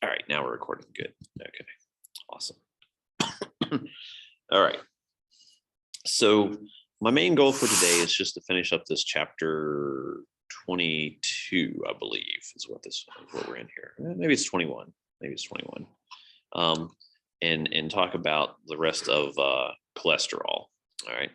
All right, now we're recording. Good. Okay, awesome. All right. So my main goal for today is just to finish up this chapter 22, I believe, is what we're in here. Maybe it's 21. Maybe it's 21. And talk about the rest of cholesterol. All right.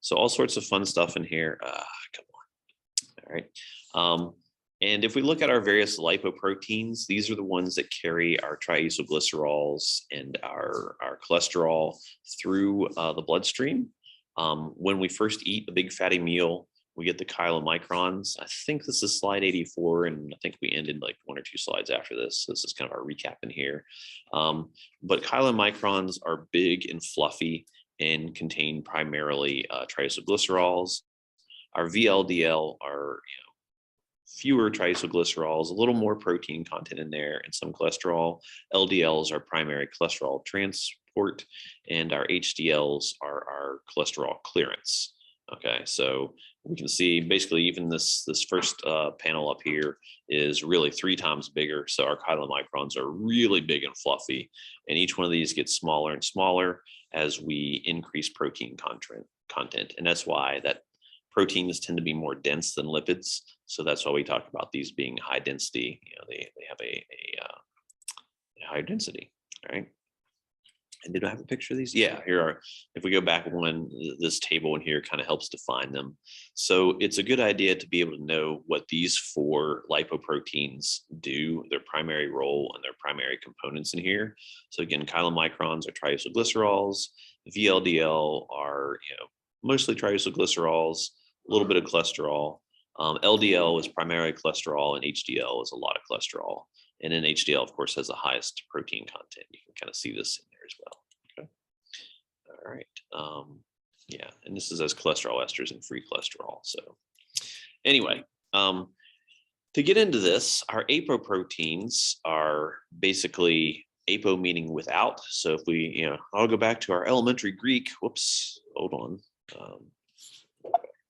So all sorts of fun stuff in here. Come on. All right. And if we look at our various lipoproteins, these are the ones that carry our triacylglycerols and our cholesterol through the bloodstream. When we first eat a big fatty meal, we get the chylomicrons. I think this is slide 84, and I think we ended like 1 or 2 slides after this. So this is kind of our recap in here. But chylomicrons are big and fluffy and contain primarily triacylglycerols. Our VLDL are fewer triacylglycerols, a little more protein content in there, and some cholesterol. LDLs are primary cholesterol transport, and our HDLs are our cholesterol clearance. Okay, so we can see basically even this first panel up here is really 3 times bigger. So our chylomicrons are really big and fluffy, and each one of these gets smaller and smaller as we increase protein content. And that's why that proteins tend to be more dense than lipids. So that's why we talk about these being high density. They have a high density, right? And did I have a picture of these? Yeah, here are. If we go back one, this table in here kind of helps define them. So it's a good idea to be able to know what these 4 lipoproteins do, their primary role and their primary components in here. So again, chylomicrons are triacylglycerols. VLDL are mostly triacylglycerols, a little bit of cholesterol. LDL is primarily cholesterol, and HDL is a lot of cholesterol. And then HDL, of course, has the highest protein content. You can kind of see this in there as well. Okay. All right. Yeah, and this is as cholesterol esters and free cholesterol. So anyway, to get into this, our apoproteins are basically apo meaning without. So if we, I'll go back to our elementary Greek. Whoops, hold on.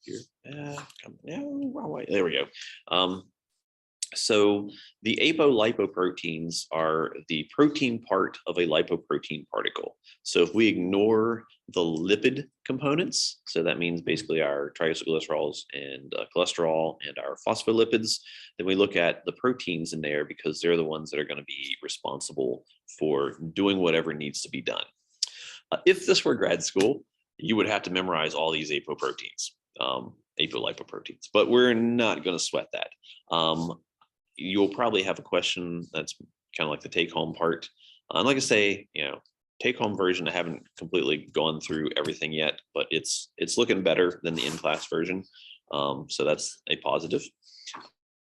Here, wrong way. There we go. So the apolipoproteins are the protein part of a lipoprotein particle. So if we ignore the lipid components, so that means basically our triacylglycerols and cholesterol and our phospholipids, then we look at the proteins in there because they're the ones that are going to be responsible for doing whatever needs to be done. If this were grad school, you would have to memorize all these apoproteins, apolipoproteins, but we're not going to sweat that. You'll probably have a question that's kind of like the take-home part. And like I say, take-home version, I haven't completely gone through everything yet, but it's looking better than the in-class version. So that's a positive.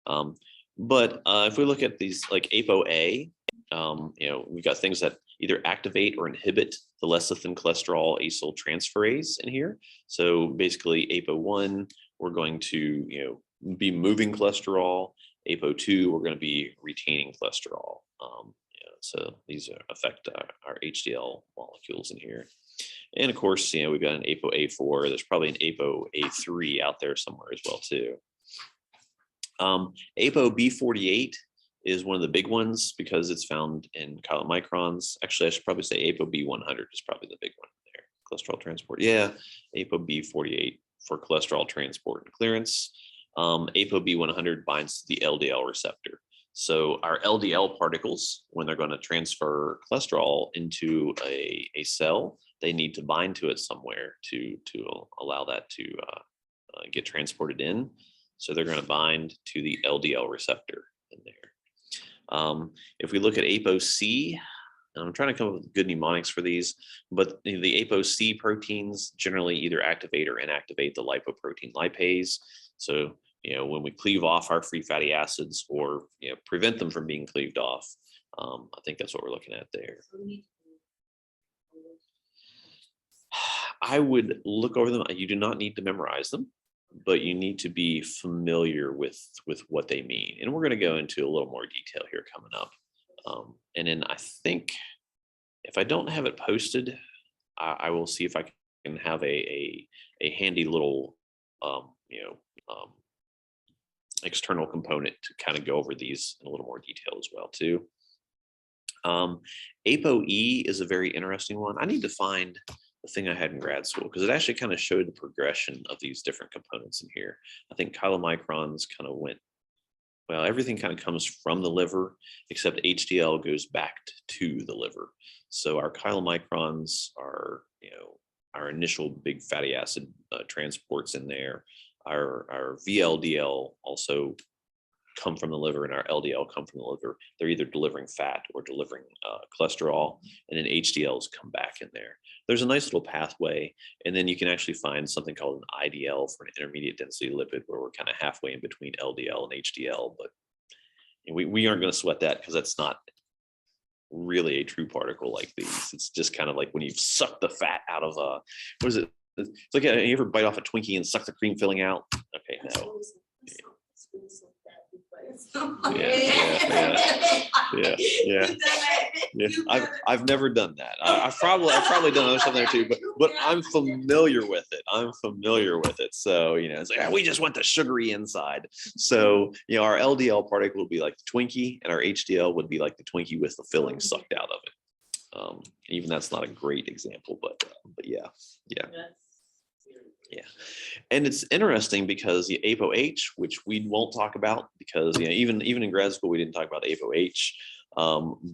But if we look at these like ApoA, we've got things that either activate or inhibit the lecithin cholesterol acyl transferase in here. So basically APO1, we're going to be moving cholesterol. APO2, we're going to be retaining cholesterol. So these affect our HDL molecules in here. And of course, we've got an ApoA4. There's probably an ApoA3 out there somewhere as well too. ApoB48 is one of the big ones because it's found in chylomicrons. Actually, I should probably say ApoB100 is probably the big one there. Cholesterol transport. Yeah, ApoB48 for cholesterol transport and clearance. ApoB100 binds to the LDL receptor. So our LDL particles, when they're going to transfer cholesterol into a cell, they need to bind to it somewhere to allow that to get transported in. So they're going to bind to the LDL receptor in there. If we look at ApoC, and I'm trying to come up with good mnemonics for these, but the ApoC proteins generally either activate or inactivate the lipoprotein lipase. So, when we cleave off our free fatty acids or prevent them from being cleaved off, I think that's what we're looking at there. I would look over them. You do not need to memorize them, but you need to be familiar with what they mean. And we're going to go into a little more detail here coming up. And then I think if I don't have it posted, I will see if I can have a handy little, external component to kind of go over these in a little more detail as well too. ApoE is a very interesting one. I need to find the thing I had in grad school because it actually kind of showed the progression of these different components in here. I think chylomicrons kind of went, well, everything kind of comes from the liver, except HDL goes back to the liver. So our chylomicrons are, our initial big fatty acid transports in there. Our VLDL also come from the liver, and our LDL come from the liver. They're either delivering fat or delivering cholesterol, and then HDLs come back in there. There's a nice little pathway, and then you can actually find something called an IDL for an intermediate density lipid, where we're kind of halfway in between LDL and HDL, but we aren't going to sweat that because that's not really a true particle like these. It's just kind of like when you suck the fat out of what is it? It's like, you ever bite off a Twinkie and suck the cream filling out? Okay, no. Yeah. I've never done that. I've probably done other stuff there too, but I'm familiar with it. So it's like, we just want the sugary inside. So our LDL particle would be like the Twinkie, and our HDL would be like the Twinkie with the filling sucked out of it. Even that's not a great example, but yeah. And it's interesting because the ApoH, which we won't talk about because even in grad school we didn't talk about ApoH,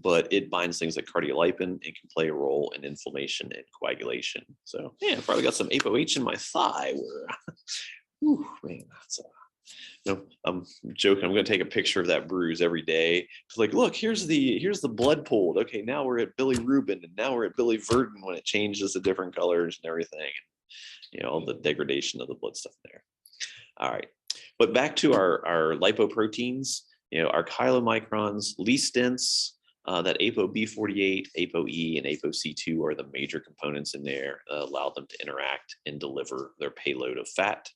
but it binds things like cardiolipin and can play a role in inflammation and coagulation. So I probably got some ApoH in my thigh. Whew, man, that's I'm joking. I'm going to take a picture of that bruise every day. It's like, look, here's the blood pooled. Okay, now we're at bilirubin, and now we're at biliverdin when it changes to different colors and everything. All the degradation of the blood stuff there. All right, but back to our lipoproteins. Our chylomicrons, least dense, that ApoB48, ApoE, and ApoC2 are the major components in there. Allow them to interact and deliver their payload of fat.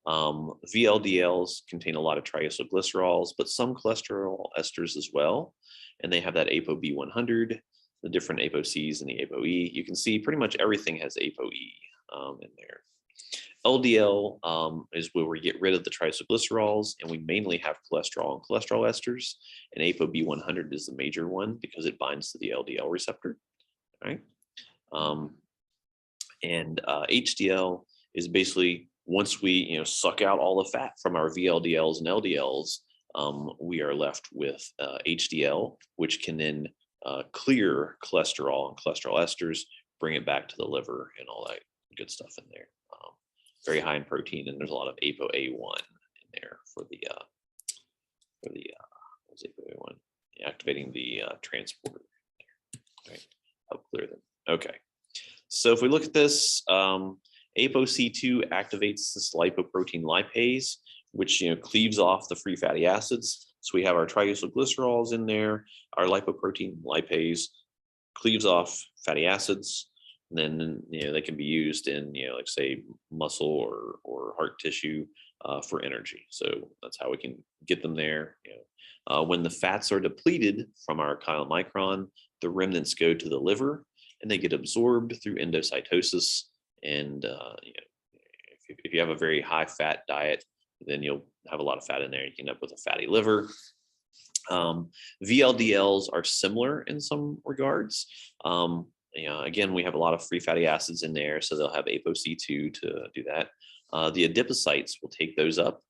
VLDLs contain a lot of triacylglycerols, but some cholesterol esters as well. And they have that ApoB100, the different ApoCs and the ApoE. You can see pretty much everything has ApoE in there. LDL is where we get rid of the triacylglycerols, and we mainly have cholesterol and cholesterol esters. And ApoB100 is the major one because it binds to the LDL receptor. Right? HDL is basically, once we suck out all the fat from our VLDLs and LDLs, we are left with HDL, which can then clear cholesterol and cholesterol esters, bring it back to the liver, and all that good stuff in there. Very high in protein, and there's a lot of ApoA1 in there for the what's ApoA1? Activating the transporter. Right, help clear them. Okay, so if we look at this, ApoC2 activates this lipoprotein lipase, which cleaves off the free fatty acids. So we have our triacylglycerols in there. Our lipoprotein lipase cleaves off fatty acids. And then they can be used in like say muscle or heart tissue for energy. So that's how we can get them there. When the fats are depleted from our chylomicron, the remnants go to the liver and they get absorbed through endocytosis. And if you have a very high fat diet, then you'll have a lot of fat in there. You can end up with a fatty liver. VLDLs are similar in some regards. Again, we have a lot of free fatty acids in there, so they'll have ApoC2 to do that. The adipocytes will take those up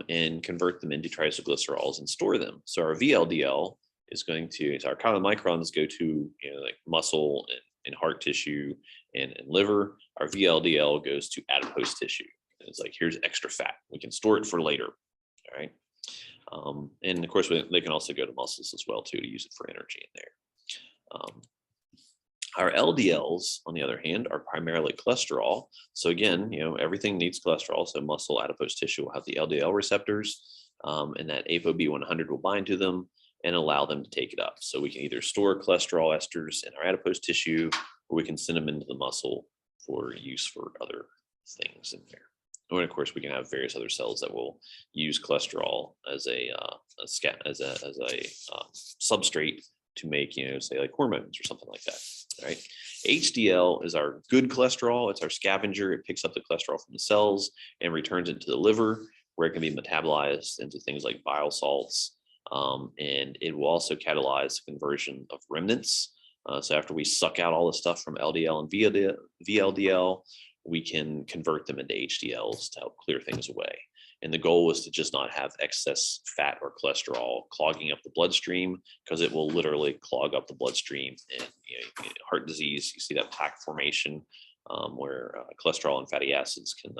and convert them into triacylglycerols and store them. So our VLDL is going to, our chylomicrons go to like muscle and heart tissue and liver. Our VLDL goes to adipose tissue. And it's like, here's extra fat. We can store it for later. All right. And of course, they can also go to muscles as well too to use it for energy in there. Our LDLs, on the other hand, are primarily cholesterol. So again, everything needs cholesterol. So muscle, adipose tissue will have the LDL receptors, and that ApoB100 will bind to them and allow them to take it up. So we can either store cholesterol esters in our adipose tissue, or we can send them into the muscle for use for other things in there. And of course, we can have various other cells that will use cholesterol as a substrate to make, say like hormones or something like that. All right. HDL is our good cholesterol. It's our scavenger. It picks up the cholesterol from the cells and returns it to the liver, where it can be metabolized into things like bile salts And it will also catalyze the conversion of remnants. So after we suck out all the stuff from LDL and VLDL, we can convert them into HDLs to help clear things away. And the goal is to just not have excess fat or cholesterol clogging up the bloodstream, because it will literally clog up the bloodstream. And heart disease, you see that plaque formation where cholesterol and fatty acids can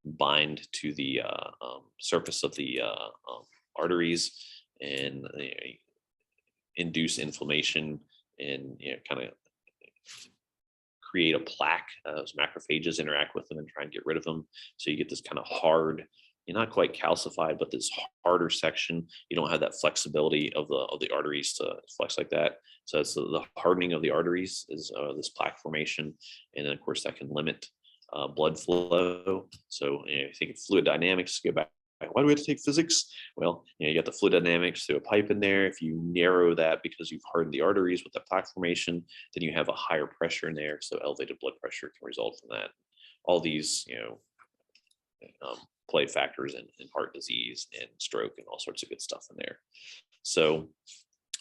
bind to the surface of the arteries and induce inflammation and kind of create a plaque as macrophages interact with them and try and get rid of them. So you get this kind of hard, you're not quite calcified, but this harder section. You don't have that flexibility of the arteries to flex like that. So it's the hardening of the arteries is this plaque formation, and then of course that can limit blood flow. So I think of fluid dynamics. Go back. Why do we have to take physics? Well, you got the fluid dynamics through a pipe in there. If you narrow that because you've hardened the arteries with the plaque formation, then you have a higher pressure in there. So elevated blood pressure can result from that. All these, play factors in heart disease and stroke and all sorts of good stuff in there. So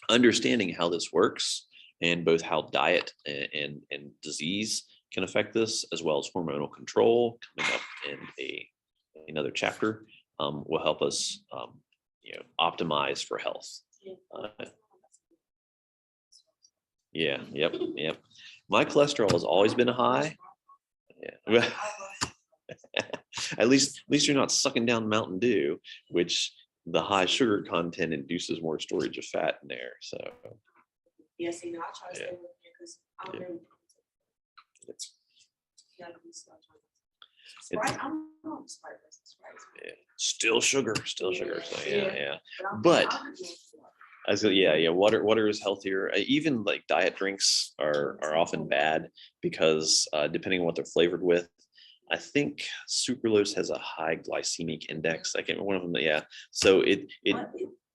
understanding how this works and both how diet and disease can affect this, as well as hormonal control coming up in another chapter, will help us optimize for health. Yep. My cholesterol has always been high. Yeah. At least you're not sucking down Mountain Dew, which the high sugar content induces more storage of fat in there. So I try to stay with it because I'm really Sprite. I'm on Sprite. Still sugar. So yeah. But water is healthier. Even like diet drinks are often bad because depending on what they're flavored with. I think sucralose has a high glycemic index. I can't remember one of them. Yeah. So it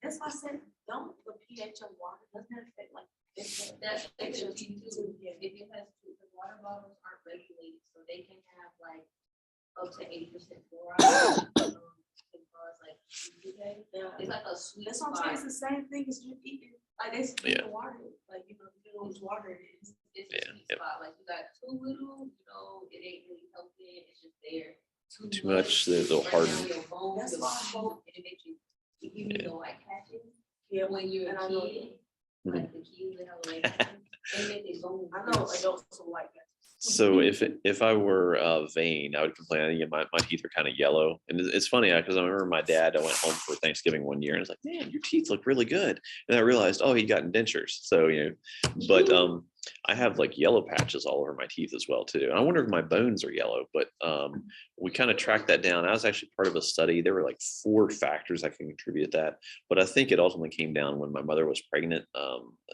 that's why I said don't the pH of water doesn't affect like that's extra too. Because the water bottles aren't regulated, so they can have like up to 80% fluoride. It's like a sweet. That's what I'm saying. It's the same thing as you eating. Like they say water, like you lose water. It's a sweet spot. Like you got too little, it ain't really healthy. It's just there. Too much, they'll harden. That's why I hope it makes you, like catching. Yeah, when you're a kid, like the kids that have like they make their bones. I know adults will like that. So if I were vain, I would complain. My teeth are kind of yellow, and it's funny because I remember my dad. I went home for Thanksgiving one year, and I was like, "Man, your teeth look really good." And I realized, oh, he'd gotten dentures. So but I have like yellow patches all over my teeth as well too. And I wonder if my bones are yellow, but we kind of tracked that down. I was actually part of a study. There were like 4 factors that can contribute to that, but I think it ultimately came down when my mother was pregnant.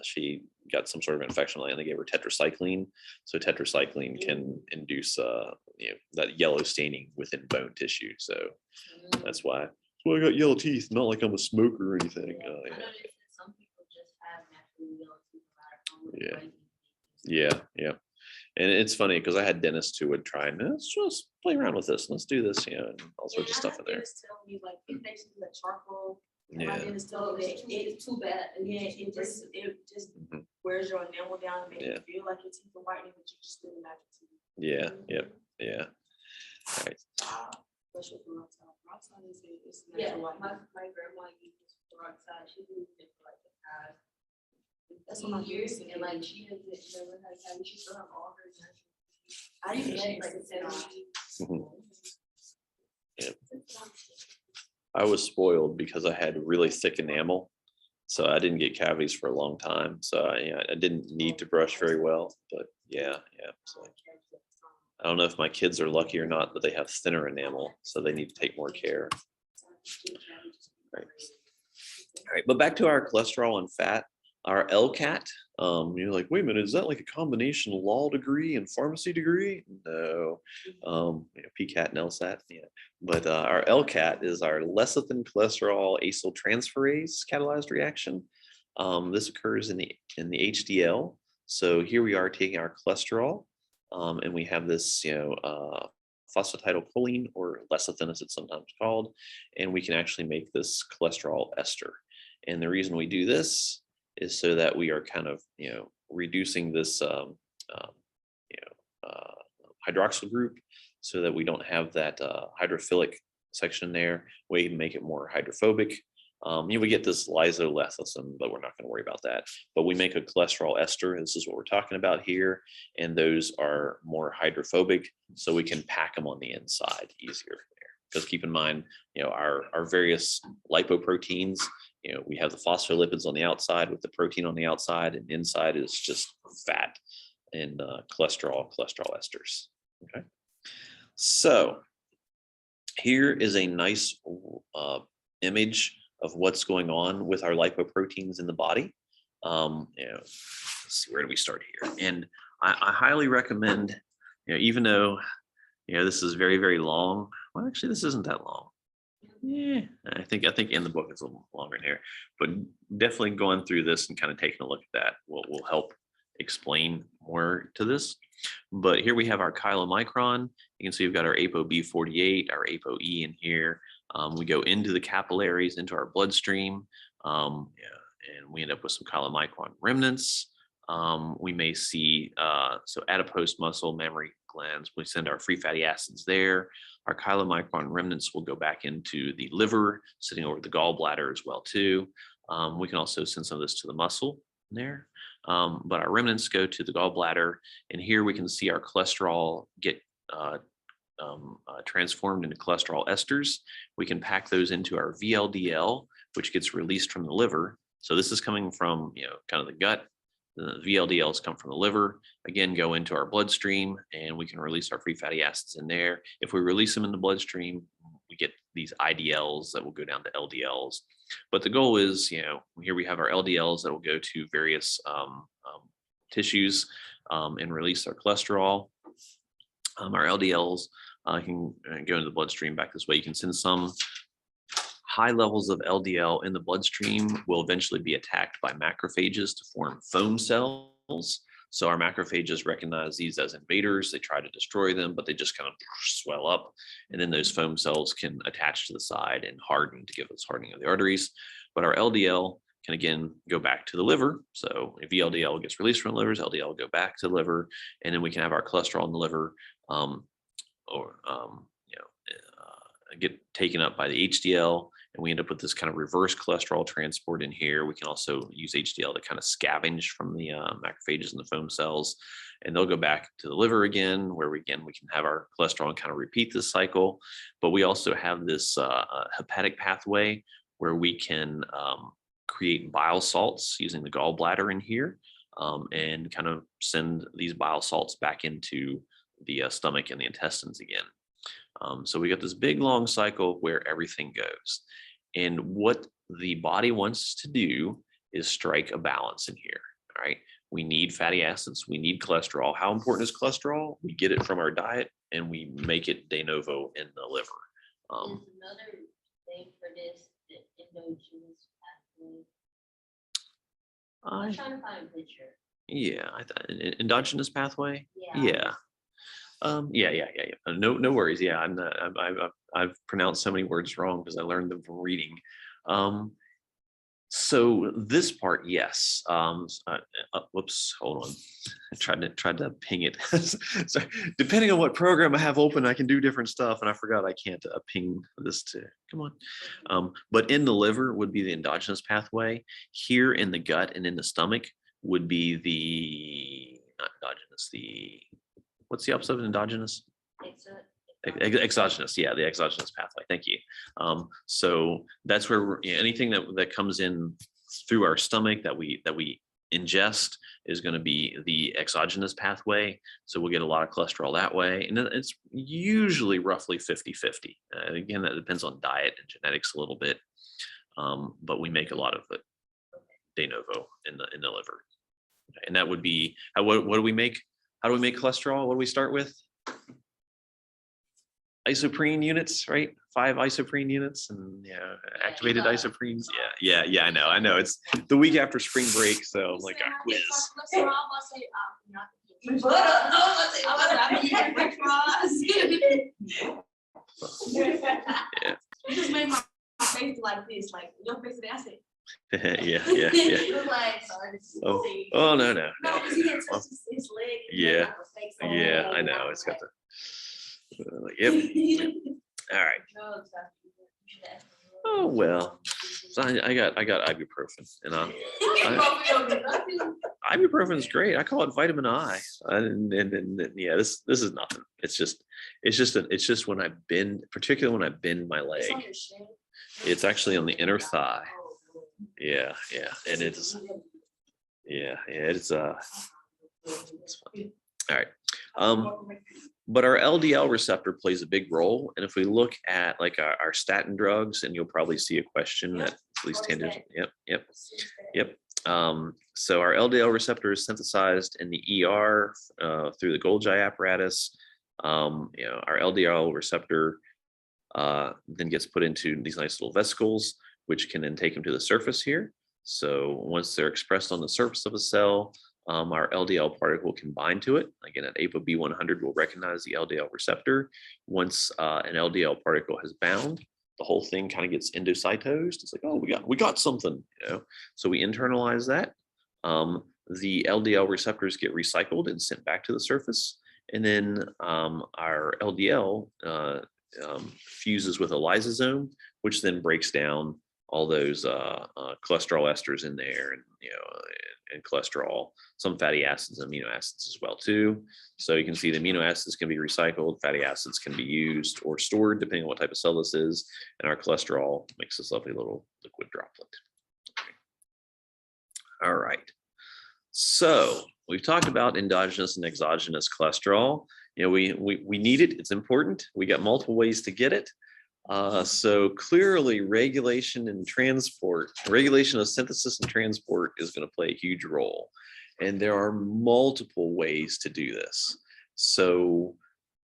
She got some sort of infection and they gave her tetracycline. So tetracycline can induce that yellow staining within bone tissue. So that's why I got yellow teeth. Not like I'm a smoker or anything. Some people just have naturally yellow teeth. Yeah. And it's funny because I had dentists who would try and let's just play around with this. Let's do this, and all sorts of stuff in there. Tell me like if they use that charcoal. Yeah. It's too bad. Yeah, it just wears your enamel down and makes you feel like your teeth are whitening, but you just feel magic teeth. Yeah. All right. Especially for peroxide is Yeah, natural. my grandma uses peroxide. She used it for like the past. That's what my years, years and like she has it. She still have all her natural. I used to like I was spoiled because I had really thick enamel, so I didn't get cavities for a long time. So I didn't need to brush very well. But yeah. So I don't know if my kids are lucky or not, but they have thinner enamel, so they need to take more care. All right. But back to our cholesterol and fat. Our LCAT, you're like, wait a minute, is that like a combination law degree and pharmacy degree? No, PCAT and LSAT, But our LCAT is our lecithin cholesterol acyltransferase catalyzed reaction. This occurs in the HDL. So here we are taking our cholesterol, and we have this, phosphatidylcholine, or lecithin as it's sometimes called, and we can actually make this cholesterol ester. And the reason we do this is so that we are kind of, reducing this, hydroxyl group, so that we don't have that hydrophilic section there. We can make it more hydrophobic. We get this lysolecithin, but we're not going to worry about that. But we make a cholesterol ester. This is what we're talking about here. And those are more hydrophobic, so we can pack them on the inside easier there. Because keep in mind, our various lipoproteins, we have the phospholipids on the outside with the protein on the outside, and inside is just fat and cholesterol esters. Okay. So here is a nice image of what's going on with our lipoproteins in the body. Let's see, where do we start here? And I highly recommend, even though, this is very, very long. Well, actually, this isn't that long. Yeah, I think in the book it's a little longer in here, but definitely going through this and kind of taking a look at that will help explain more to this. But here we have our chylomicron. You can see we've got our ApoB48, our ApoE in here. We go into the capillaries, into our bloodstream, and we end up with some chylomicron remnants. We may see, so adipose muscle, mammary glands, we send our free fatty acids there. Our chylomicron remnants will go back into the liver, sitting over the gallbladder as well too. We can also send some of this to the muscle there. But our remnants go to the gallbladder, and here we can see our cholesterol get transformed into cholesterol esters. We can pack those into our VLDL, which gets released from the liver. So this is coming from, kind of the gut. The VLDLs come from the liver, again, go into our bloodstream, and we can release our free fatty acids in there. If we release them in the bloodstream, we get these IDLs that will go down to LDLs. But the goal is, here we have our LDLs that will go to various tissues and release our cholesterol. Our LDLs can go into the bloodstream back this way. You can send some. High levels of LDL in the bloodstream will eventually be attacked by macrophages to form foam cells. So our macrophages recognize these as invaders. They try to destroy them, but they just kind of swell up. And then those foam cells can attach to the side and harden to give us hardening of the arteries. But our LDL can again go back to the liver. So if VLDL gets released from the livers, LDL will go back to the liver, and then we can have our cholesterol in the liver get taken up by the HDL, and we end up with this kind of reverse cholesterol transport in here. We can also use HDL to kind of scavenge from the macrophages and the foam cells, and they'll go back to the liver again, where we can have our cholesterol and kind of repeat this cycle. But we also have this hepatic pathway where we can create bile salts using the gallbladder in here, and kind of send these bile salts back into the stomach and the intestines again. So we got this big long cycle where everything goes. And what the body wants to do is strike a balance in here. All right. We need fatty acids. We need cholesterol. How important is cholesterol? We get it from our diet, and we make it de novo in the liver. There's another thing for this, the endogenous pathway. I'm trying to find a picture. Yeah, endogenous pathway. Yeah. Yeah. No worries. Yeah, I've pronounced so many words wrong because I learned them from reading. So this part, yes. Whoops, hold on. I tried to ping it. So depending on what program I have open, I can do different stuff, and I forgot I can't ping this to. Come on. But in the liver would be the endogenous pathway. Here in the gut and in the stomach would be the not endogenous. What's the opposite of endogenous? Exogenous. Yeah, the exogenous pathway. Thank you. So that's where anything that comes in through our stomach that we ingest is going to be the exogenous pathway. So we'll get a lot of cholesterol that way. And it's usually roughly 50-50. Again, that depends on diet and genetics a little bit. But we make a lot of it de novo in the liver. And that would be, what do we make? How do we make cholesterol? What do we start with? Isoprene units, right? 5 isoprene units, and activated isoprenes. Yeah. I know. It's the week after spring break, so I'm like a quiz. You just made my face like this, like your face. I said, Yeah. It was like, sorry, Oh, no. no, because he had touched his leg. Yeah. Yeah, I know. It's got the. Yep. All right. Oh well. So I got ibuprofen, and ibuprofen's great. I call it vitamin I. And yeah, this is nothing. It's just when I bend, particularly when I bend my leg. It's actually on the inner thigh. Yeah, and it's it's fun. All right. But our LDL receptor plays a big role. And if we look at like our statin drugs, and you'll probably see a question that at least tangent. Yep. So our LDL receptor is synthesized in the ER through the Golgi apparatus. Our LDL receptor then gets put into these nice little vesicles, which can then take them to the surface here. So once they're expressed on the surface of a cell, our LDL particle can bind to it. Again, at ApoB100 will recognize the LDL receptor. Once an LDL particle has bound, the whole thing kind of gets endocytosed. It's like, oh, we got something, So we internalize that. The LDL receptors get recycled and sent back to the surface, and then our LDL fuses with a lysosome, which then breaks down all those cholesterol esters in there, and cholesterol, some fatty acids, amino acids as well too. So you can see the amino acids can be recycled, fatty acids can be used or stored depending on what type of cell this is, and our cholesterol makes this lovely little liquid droplet. All right. So we've talked about endogenous and exogenous cholesterol. We need it. It's important. We got multiple ways to get it. So clearly regulation of synthesis and transport is going to play a huge role. And there are multiple ways to do this. So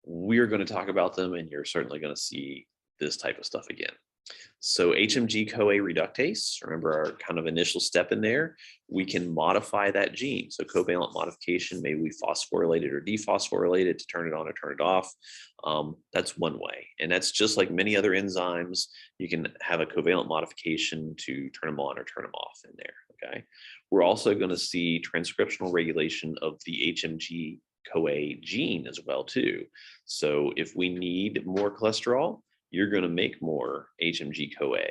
we're going to talk about them, and you're certainly going to see this type of stuff again. So HMG-CoA reductase, remember our kind of initial step in there, we can modify that gene. So covalent modification, maybe we phosphorylate it or dephosphorylate it to turn it on or turn it off. That's one way. And that's just like many other enzymes. You can have a covalent modification to turn them on or turn them off in there, okay? We're also going to see transcriptional regulation of the HMG-CoA gene as well too. So if we need more cholesterol, you're going to make more HMG-CoA,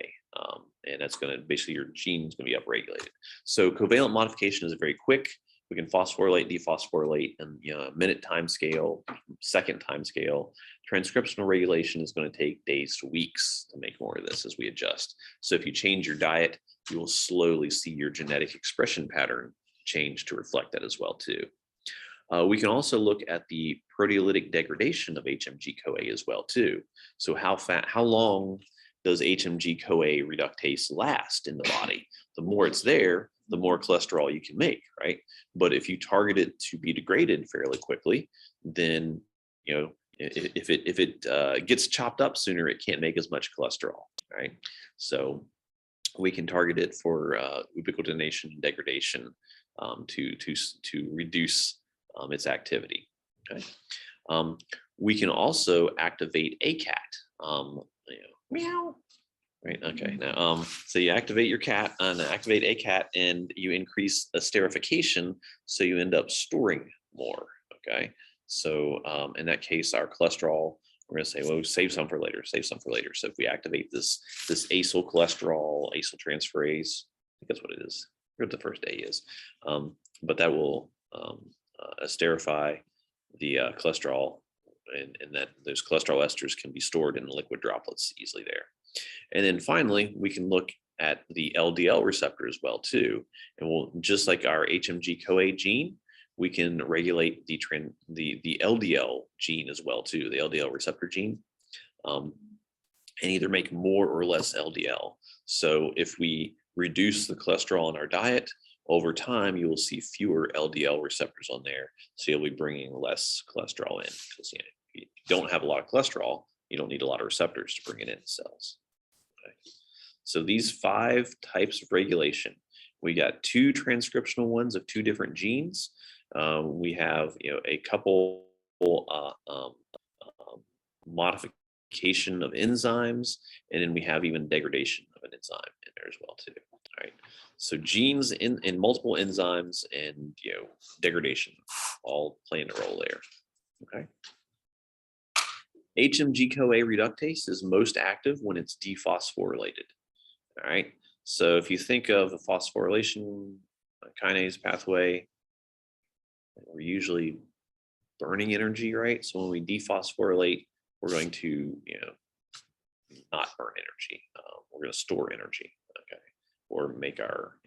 and that's going to basically your gene is going to be upregulated. So covalent modification is very quick. We can phosphorylate, dephosphorylate, and minute time scale, second time scale. Transcriptional regulation is going to take days to weeks to make more of this as we adjust. So if you change your diet, you will slowly see your genetic expression pattern change to reflect that as well too. We can also look at the proteolytic degradation of HMG-CoA as well too. So how long does HMG-CoA reductase last in the body? The more it's there, the more cholesterol you can make, right? But if you target it to be degraded fairly quickly, then if it gets chopped up sooner, it can't make as much cholesterol, right? So we can target it for ubiquitination and degradation to reduce its activity. Okay. We can also activate ACAT. Meow. Right. Okay. Now, so you activate your cat and activate ACAT, and you increase esterification, so you end up storing more. Okay. So in that case, our cholesterol, we're going to say, well, save some for later. Save some for later. So if we activate this acyl cholesterol, acyl transferase, I think that's what it is. I forget what the first A is, but that will esterify the cholesterol, and that those cholesterol esters can be stored in liquid droplets easily there. And then finally, we can look at the LDL receptor as well too. And we'll, just like our HMG-CoA gene, we can regulate the LDL gene as well too, the LDL receptor gene, and either make more or less LDL. So if we reduce the cholesterol in our diet, over time, you will see fewer LDL receptors on there. So you'll be bringing less cholesterol in, because if you don't have a lot of cholesterol, you don't need a lot of receptors to bring it into cells. Okay. So these 5 types of regulation, we got 2 transcriptional ones of 2 different genes. We have a couple modification of enzymes, and then we have even degradation of an enzyme in there as well too. right? So genes in multiple enzymes and degradation all playing a role there. Okay. HMG-CoA reductase is most active when it's dephosphorylated. All right. So if you think of a phosphorylation kinase pathway, we're usually burning energy, right? So when we dephosphorylate, we're going to, not burn energy. We're going to store energy, okay, or make our,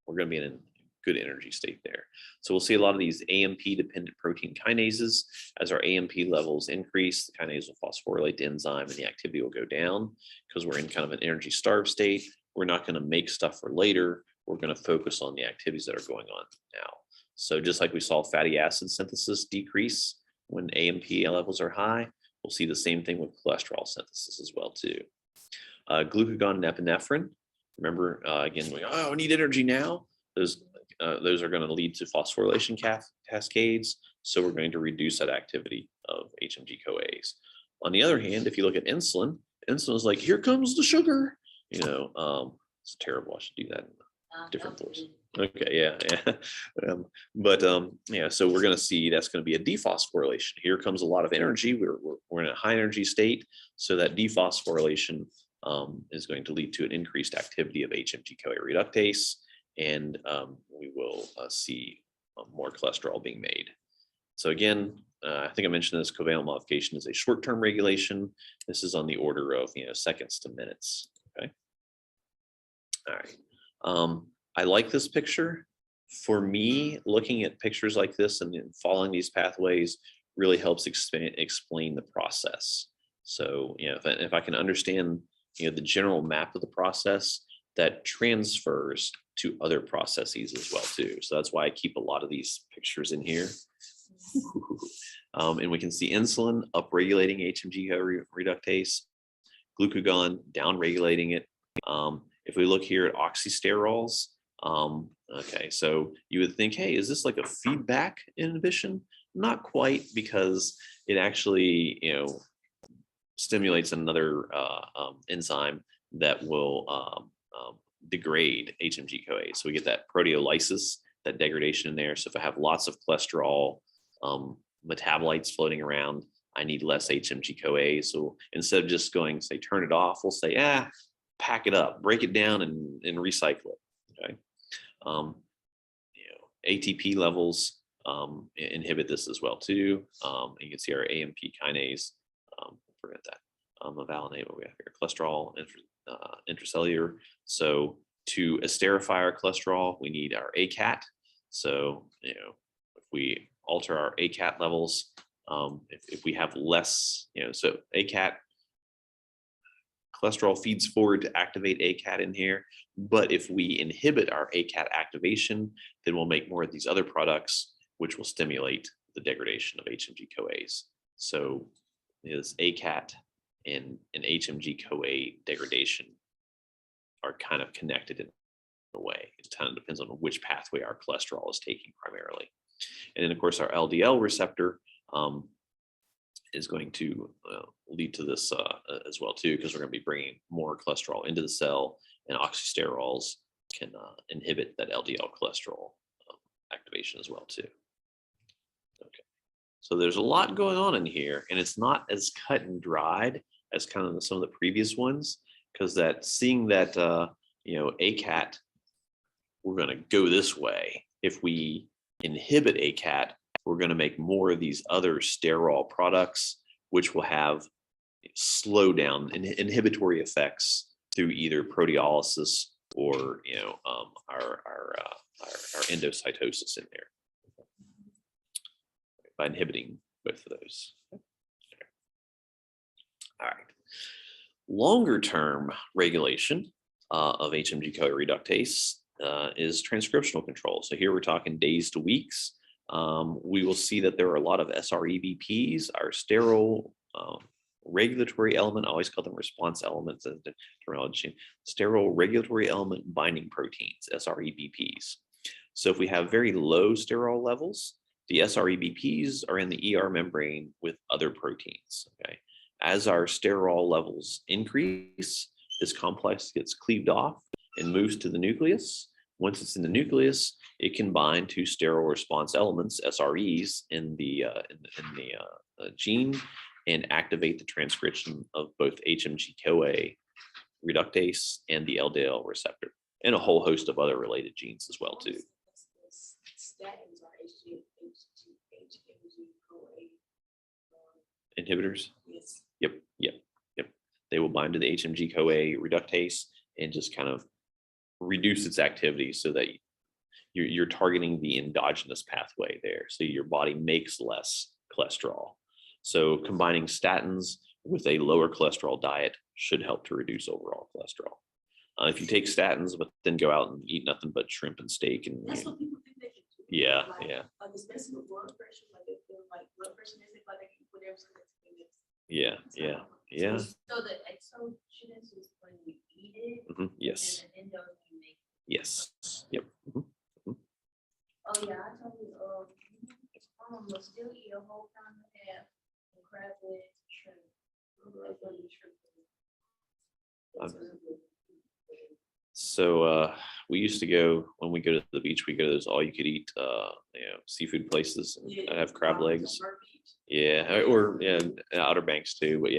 we're going to be in a good energy state there. So we'll see a lot of these AMP-dependent protein kinases. As our AMP levels increase, the kinase will phosphorylate the enzyme, and the activity will go down because we're in kind of an energy starved state. We're not going to make stuff for later. We're going to focus on the activities that are going on now. So just like we saw fatty acid synthesis decrease when AMP levels are high, we'll see the same thing with cholesterol synthesis as well too. Glucagon and epinephrine. Remember, again, we need energy now. Those are going to lead to phosphorylation cascades. So we're going to reduce that activity of HMG-CoAs. On the other hand, if you look at insulin, insulin is like, here comes the sugar. It's terrible. I should do that in a different voice. Okay, yeah. So we're going to see that's going to be a dephosphorylation. Here comes a lot of energy. We're in a high energy state, so that dephosphorylation is going to lead to an increased activity of HMG-CoA reductase, and we will see more cholesterol being made. So again, I think I mentioned this, covalent modification is a short-term regulation. This is on the order of seconds to minutes. Okay. All right. I like this picture. For me, looking at pictures like this and following these pathways really helps explain the process. So, if I can understand, the general map of the process, that transfers to other processes as well too. So that's why I keep a lot of these pictures in here. And we can see insulin upregulating HMG-CoA reductase, glucagon downregulating it. If we look here at oxysterols, okay, so you would think, hey, is this like a feedback inhibition? Not quite, because it actually, stimulates another enzyme that will degrade HMG-CoA. So we get that proteolysis, that degradation in there. So if I have lots of cholesterol metabolites floating around, I need less HMG-CoA. So instead of just going, say, turn it off, we'll say, pack it up, break it down and recycle it. Okay. ATP levels inhibit this as well too. You can see our AMP kinase, forget that, mevalonate, what we have here, cholesterol intracellular. So to esterify our cholesterol, we need our ACAT. So, if we alter our ACAT levels, if we have less, so ACAT, cholesterol feeds forward to activate ACAT in here. But if we inhibit our ACAT activation, then we'll make more of these other products, which will stimulate the degradation of HMG-CoAs. So this ACAT and HMG-CoA degradation are kind of connected in a way. It kind of depends on which pathway our cholesterol is taking primarily. And then, of course, our LDL receptor is going to lead to this as well too, because we're going to be bringing more cholesterol into the cell, and oxysterols can inhibit that LDL cholesterol activation as well too. Okay, so there's a lot going on in here, and it's not as cut and dried as kind of some of the previous ones, because seeing that ACAT, we're going to go this way. If we inhibit ACAT, we're going to make more of these other sterol products, which will have slow down inhibitory effects through either proteolysis or our endocytosis in there by inhibiting both of those. Okay. All right. Longer term regulation of HMG-CoA reductase is transcriptional control. So here we're talking days to weeks. We will see that there are a lot of SREBPs, our sterile regulatory element. I always call them response elements as the terminology. Sterile regulatory element binding proteins, SREBPs. So if we have very low sterol levels, the SREBPs are in the ER membrane with other proteins. Okay. As our sterol levels increase, this complex gets cleaved off, and moves to the nucleus. Once it's in the nucleus, it can bind to sterile response elements, SREs, in the gene and activate the transcription of both HMG-CoA reductase and the LDL receptor, and a whole host of other related genes as well too. Statins are HMG-CoA. Inhibitors? Yes. Yep. They will bind to the HMG-CoA reductase and just kind of reduce its activity so that you're targeting the endogenous pathway there. So your body makes less cholesterol. So combining statins with a lower cholesterol diet should help to reduce overall cholesterol. If you take statins, but then go out and eat nothing but shrimp and steak and That's what people think they can do. yeah. Like especially with blood pressure, like they feel like blood pressure is like they can put everything that's Yeah. So the exogenous is when you eat it. Yes. And then you make. Yes. Yep. Oh yeah, I told you, will still eat a whole pound and a half of crab legs and shrimp. Like when you shrimp. So we used to go, when we go to the beach, we go to those all you could eat seafood places and have crab legs. Yeah, or Outer Banks too. But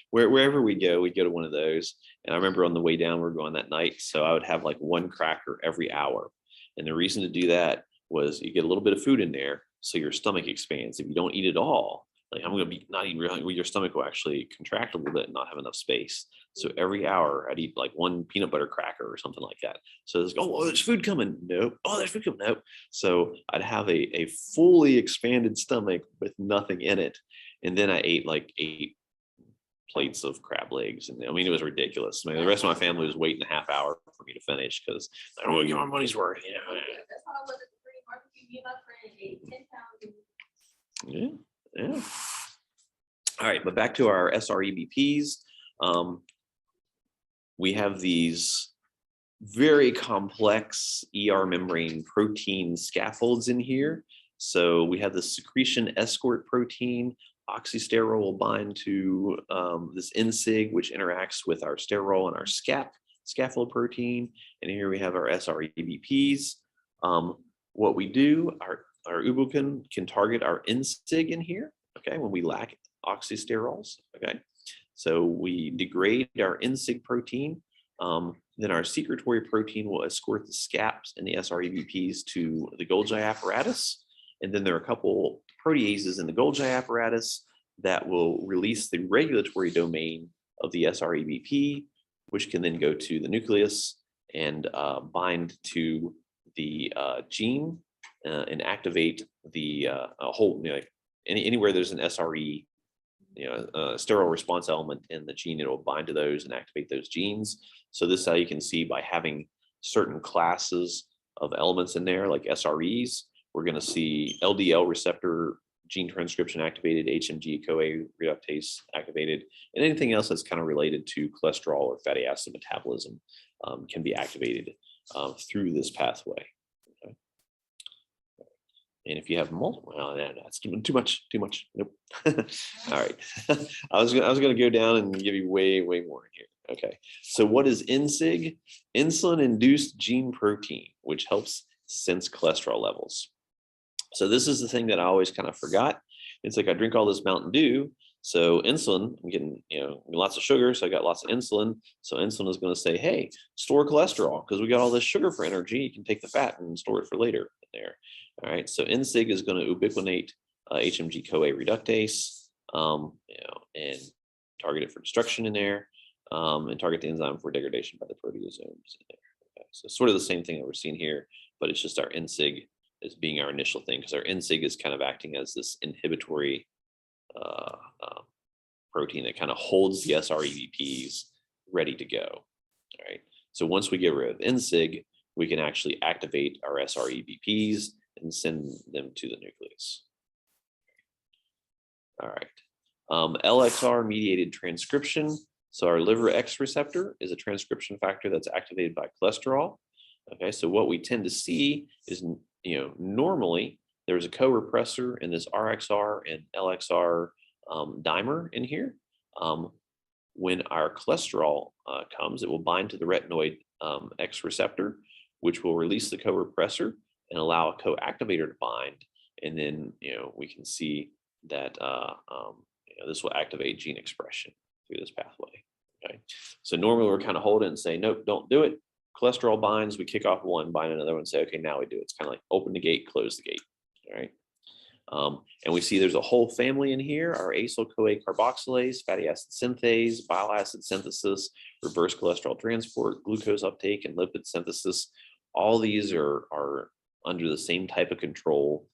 wherever we go to one of those. And I remember on the way down, we were going that night. So I would have like one cracker every hour. And the reason to do that was you get a little bit of food in there, so your stomach expands. If you don't eat it all, like I'm going to be not eating real hungry, your stomach will actually contract a little bit and not have enough space. So every hour I'd eat like one peanut butter cracker or something like that. So it's there's food coming. Nope. Oh, there's food coming. Nope. So I'd have a fully expanded stomach with nothing in it. And then I ate like 8 plates of crab legs. And I mean, it was ridiculous. I mean, the rest of my family was waiting a half hour for me to finish because I don't want to get my money's worth. That's how I was at the free barbecue. Me and my friend ate 10 pounds. Yeah. All right, but back to our SREBPs. We have these very complex ER membrane protein scaffolds in here. So we have the secretion escort protein. Oxysterol will bind to this NSIG, which interacts with our sterol and our scaffold protein. And here we have our SREBPs. What we do, our ubiquin can target our NSIG in here, okay, when we lack oxysterols, okay? So we degrade our NSIG protein, then our secretory protein will escort the SCAPs and the SREBPs to the Golgi apparatus. And then there are a couple proteases in the Golgi apparatus that will release the regulatory domain of the SREBP, which can then go to the nucleus and bind to the gene and activate the whole, anywhere there's an SRE, sterile response element in the gene, it will bind to those and activate those genes. So this is how you can see by having certain classes of elements in there, like SREs, we're going to see LDL receptor gene transcription activated, HMG-CoA reductase activated, and anything else that's kind of related to cholesterol or fatty acid metabolism can be activated through this pathway. Okay. And if you have multiple, well, that's too much. Nope. All right. I was going to go down and give you way more here. Okay. So what is NSIG? Insulin-induced gene protein, which helps sense cholesterol levels. So this is the thing that I always kind of forgot. It's like I drink all this Mountain Dew. So insulin, I'm getting, lots of sugar. So I got lots of insulin. So insulin is going to say, hey, store cholesterol because we got all this sugar for energy. You can take the fat and store it for later there. All right. So NSIG is going to ubiquinate HMG-CoA reductase, and target it for destruction in there, and target the enzyme for degradation by the proteasomes in there. Okay. So sort of the same thing that we're seeing here, but it's just our NSIG as being our initial thing because our NSIG is kind of acting as this inhibitory protein that kind of holds the SREBPs ready to go. All right. So once we get rid of NSIG, we can actually activate our SREBPs and send them to the nucleus. All right. LXR mediated transcription. So our liver X receptor is a transcription factor that's activated by cholesterol. Okay. So what we tend to see is, normally there's a co-repressor in this RXR and LXR dimer in here. When our cholesterol comes, it will bind to the retinoid X receptor, which will release the co-repressor and allow a co-activator to bind. And then, we can see that this will activate gene expression through this pathway. Okay, so normally we're kind of holding and say, nope, don't do it. Cholesterol binds, we kick off one, bind another one, say, okay, now we do it. It's kind of like open the gate, close the gate. All right. And we see there's a whole family in here: our acyl-CoA carboxylase, fatty acid synthase, bile acid synthesis, reverse cholesterol transport, glucose uptake, and lipid synthesis. All these are under the same type of control,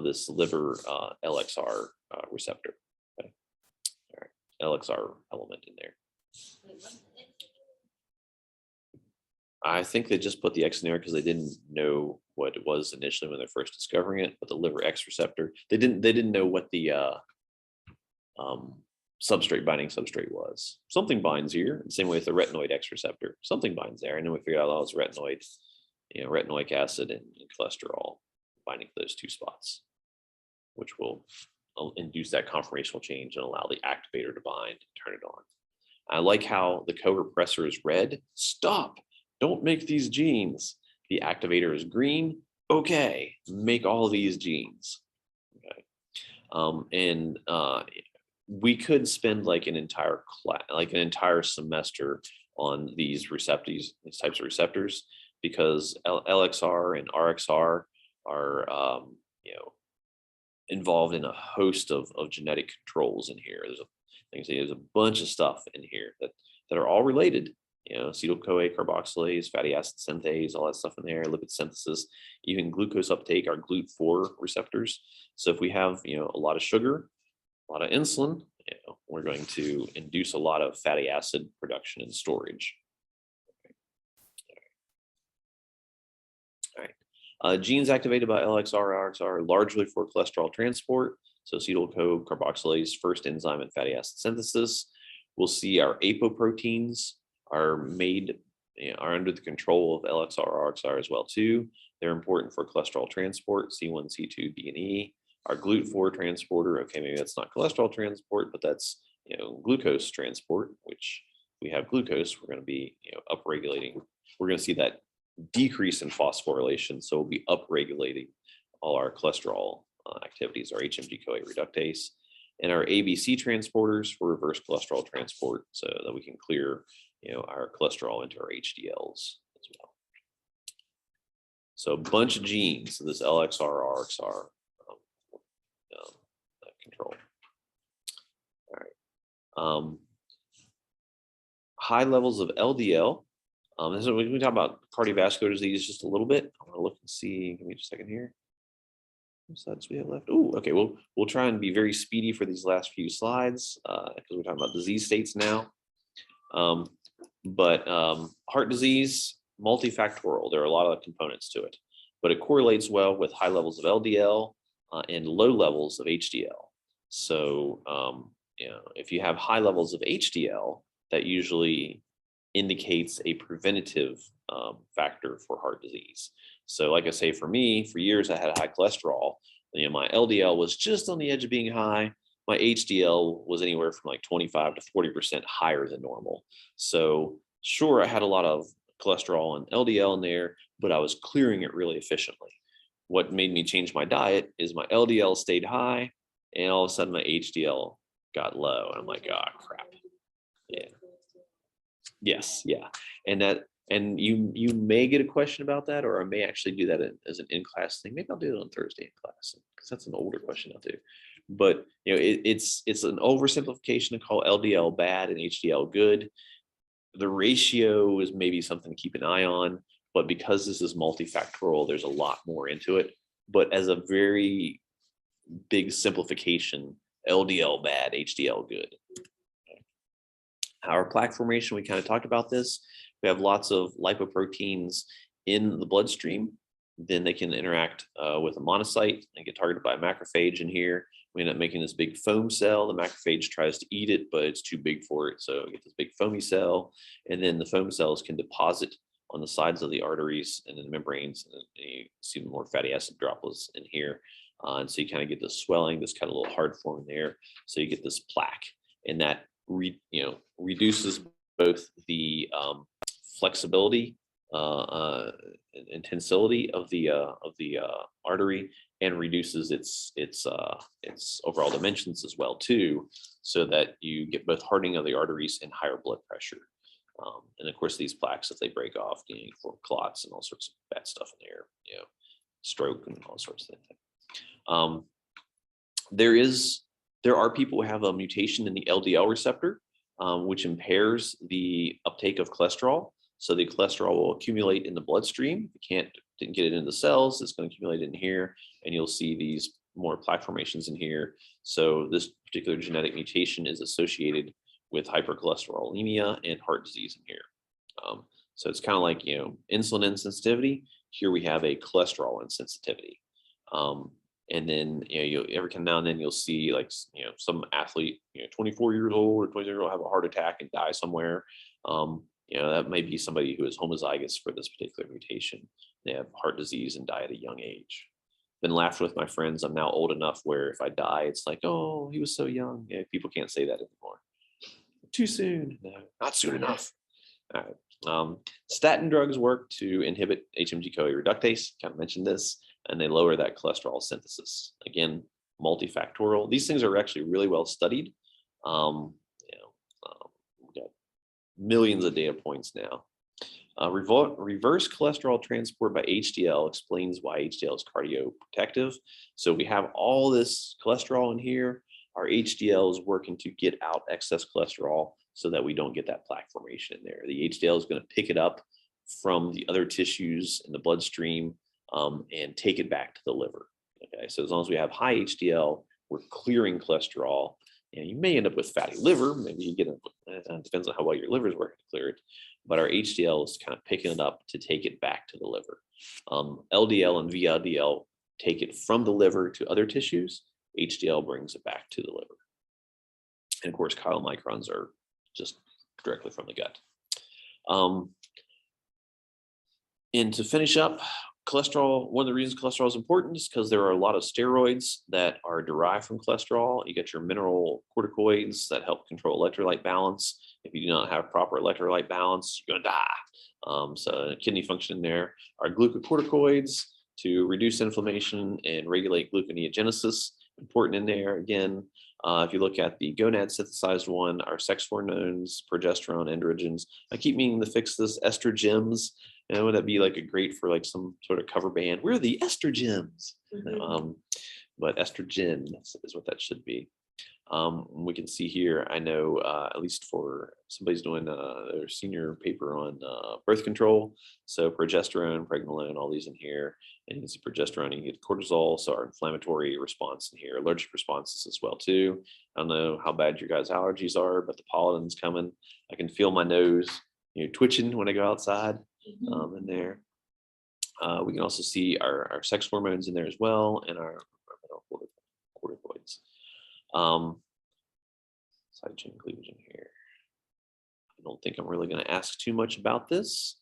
this liver LXR receptor. Okay. All right. LXR element in there. I think they just put the X in there because they didn't know what it was initially when they're first discovering it. But the liver X receptor, they didn't know what the substrate binding substrate was. Something binds here. The same way with the retinoid X receptor, something binds there, and then we figured out, it's retinoid, retinoic acid and cholesterol binding to those two spots, which will induce that conformational change and allow the activator to bind and turn it on. I like how the co-repressor is red. Stop. Don't make these genes. The activator is green. Okay, make all of these genes. Okay, we could spend like an entire class, like an entire semester on these receptors, these types of receptors, because LXR and RXR are involved in a host of genetic controls in here. There's a bunch of stuff in here that are all related. Acetyl-CoA carboxylase, fatty acid synthase, all that stuff in there, lipid synthesis, even glucose uptake, our GLUT4 receptors. So if we have, a lot of sugar, a lot of insulin, we're going to induce a lot of fatty acid production and storage. All right. Genes activated by LXR, RXR are largely for cholesterol transport. So acetyl-CoA carboxylase, first enzyme in fatty acid synthesis. We'll see our apoproteins are made, are under the control of LXR, RXR as well too. They're important for cholesterol transport, C1, C2, D, and E. Our GLUT4 transporter, okay, maybe that's not cholesterol transport, but that's glucose transport, which we have glucose, we're going to be upregulating. We're going to see that decrease in phosphorylation, so we'll be upregulating all our cholesterol activities, our HMG-CoA reductase, and our ABC transporters for reverse cholesterol transport, so that we can clear our cholesterol into our HDLs as well. So a bunch of genes, so this LXR, RXR control. All right. High levels of LDL. So we can talk about cardiovascular disease just a little bit. I'm gonna look and see. Give me just a second here. What slides we have left? Oh, okay. We'll try and be very speedy for these last few slides because we're talking about disease states now. But heart disease, multifactorial. There are a lot of components to it, but it correlates well with high levels of LDL and low levels of HDL. So, if you have high levels of HDL, that usually indicates a preventative factor for heart disease. So like I say, for me, for years, I had high cholesterol. My LDL was just on the edge of being high. My HDL was anywhere from like 25 to 40% higher than normal. So sure, I had a lot of cholesterol and LDL in there, but I was clearing it really efficiently. What made me change my diet is my LDL stayed high, and all of a sudden my HDL got low. And I'm like, oh, crap. Yeah. Yes. Yeah. And you may get a question about that, or I may actually do that as an in-class thing. Maybe I'll do it on Thursday in class because that's an older question I'll do. But it's an oversimplification to call LDL bad and HDL good. The ratio is maybe something to keep an eye on, but because this is multifactorial, there's a lot more into it. But as a very big simplification, LDL bad, HDL good. Our plaque formation, we kind of talked about this. We have lots of lipoproteins in the bloodstream. Then they can interact with a monocyte and get targeted by a macrophage in here. We end up making this big foam cell. The macrophage tries to eat it, but it's too big for it. So we get this big foamy cell. And then the foam cells can deposit on the sides of the arteries and in the membranes. And you see more fatty acid droplets in here. And so you kind of get this swelling, this kind of little hard form there. So you get this plaque. And that reduces both the flexibility intensity of the artery, and reduces its overall dimensions as well too, so that you get both hardening of the arteries and higher blood pressure. And of course, these plaques, if they break off, you form clots and all sorts of bad stuff in there, stroke and all sorts of things. There are people who have a mutation in the LDL receptor, which impairs the uptake of cholesterol. So the cholesterol will accumulate in the bloodstream. If you didn't get it into the cells, it's going to accumulate in here, and you'll see these more plaque formations in here. So this particular genetic mutation is associated with hypercholesterolemia and heart disease in here. So it's kind of like, insulin insensitivity. Here we have a cholesterol insensitivity. And then, every now and then you'll see like, some athlete, 24 years old or 20 years old have a heart attack and die somewhere. That may be somebody who is homozygous for this particular mutation. They have heart disease and die at a young age. Been laughing with my friends. I'm now old enough where if I die, it's like, oh, he was so young. People can't say that anymore. Too soon. No, not soon enough. All right. Statin drugs work to inhibit HMG-CoA reductase. Kind of mentioned this, and they lower that cholesterol synthesis. Again, multifactorial. These things are actually really well studied. We've got millions of data points now. Reverse cholesterol transport by HDL explains why HDL is cardioprotective. So we have all this cholesterol in here. Our HDL is working to get out excess cholesterol so that we don't get that plaque formation in there. The HDL is going to pick it up from the other tissues in the bloodstream and take it back to the liver. Okay, so as long as we have high HDL, we're clearing cholesterol. And you may end up with fatty liver. Maybe you get it depends on how well your liver is working to clear it. But our HDL is kind of picking it up to take it back to the liver. LDL and VLDL take it from the liver to other tissues. HDL brings it back to the liver. And of course, chylomicrons are just directly from the gut. And to finish up, cholesterol, one of the reasons cholesterol is important is because there are a lot of steroids that are derived from cholesterol. You get your mineral corticoids that help control electrolyte balance. If you do not have proper electrolyte balance, you're going to die. So kidney function in there are glucocorticoids to reduce inflammation and regulate gluconeogenesis. Important in there. Again, if you look at the gonad synthesized one, our sex hormones, progesterone, androgens. I keep meaning to fix this, estrogens. And would that be like a great for like some sort of cover band? We're the estrogens. But estrogen is what that should be. We can see here, I know at least for somebody's doing their senior paper on birth control. So progesterone, pregnenolone, all these in here. And you can see progesterone, you get cortisol, so our inflammatory response in here, allergic responses as well too. I don't know how bad your guys' allergies are, but the pollen's coming. I can feel my nose, twitching when I go outside in there. We can also see our sex hormones in there as well, and our corticoids. Side chain cleavage in here. I don't think I'm really going to ask too much about this.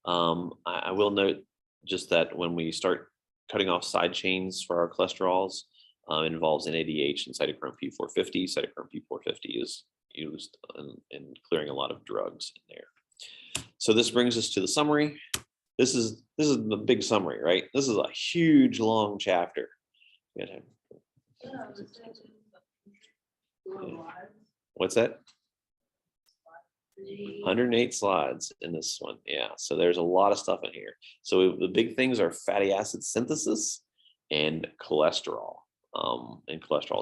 I will note just that when we start cutting off side chains for our cholesterols, it involves NADH and cytochrome P450. Cytochrome P450 is used in clearing a lot of drugs in there. So this brings us to the summary. This is the big summary, right? This is a huge, long chapter. What's that? 108 slides in this one. Yeah, so there's a lot of stuff in here. So the big things are fatty acid synthesis and cholesterol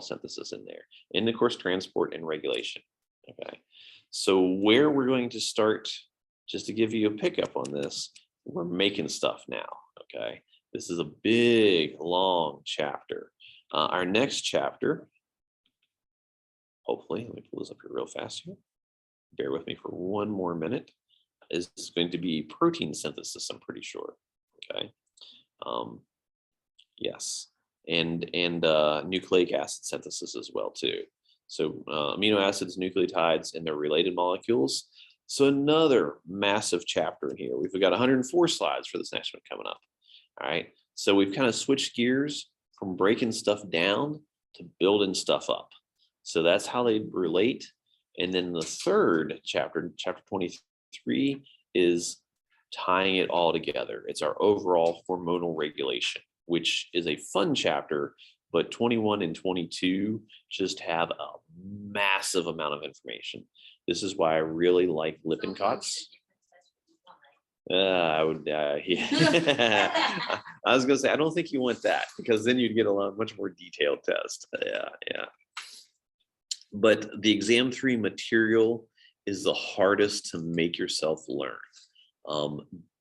synthesis in there. And of course, transport and regulation. Okay, so where we're going to start, just to give you a pickup on this, we're making stuff now. Okay, this is a big, long chapter. Our next chapter, hopefully, let me pull this up here real fast here. Bear with me for one more minute, is going to be protein synthesis, I'm pretty sure. Okay. Yes. And nucleic acid synthesis as well too. So amino acids, nucleotides, and their related molecules. So another massive chapter in here. We've got 104 slides for this next one coming up. All right. So we've kind of switched gears from breaking stuff down to building stuff up. So that's how they relate. And then the third chapter, chapter 23, is tying it all together. It's our overall hormonal regulation, which is a fun chapter, but 21 and 22 just have a massive amount of information. This is why I really like Lippincott's. I would, yeah. I was gonna say, I don't think you want that, because then you'd get a much more detailed test. Yeah. But the exam 3 material is the hardest to make yourself learn.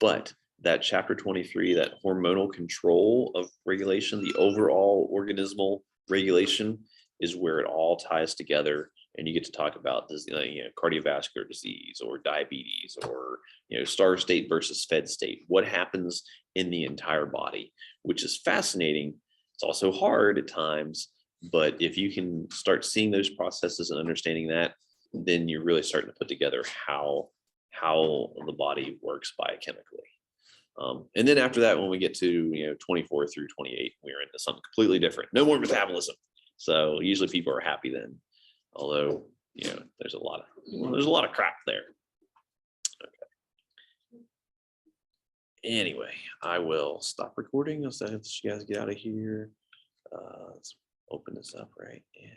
But that chapter 23, that hormonal control of regulation, the overall organismal regulation, is where it all ties together. And you get to talk about this, cardiovascular disease or diabetes, or starved state versus fed state. What happens in the entire body, which is fascinating. It's also hard at times, but if you can start seeing those processes and understanding that, then you're really starting to put together how the body works biochemically. And then after that, when we get to 24 through 28, we're into something completely different. No more metabolism. So usually people are happy then. Although, there's a lot of crap there. Okay. Anyway, I will stop recording. I'll let you guys get out of here. Let's open this up, right? Yeah.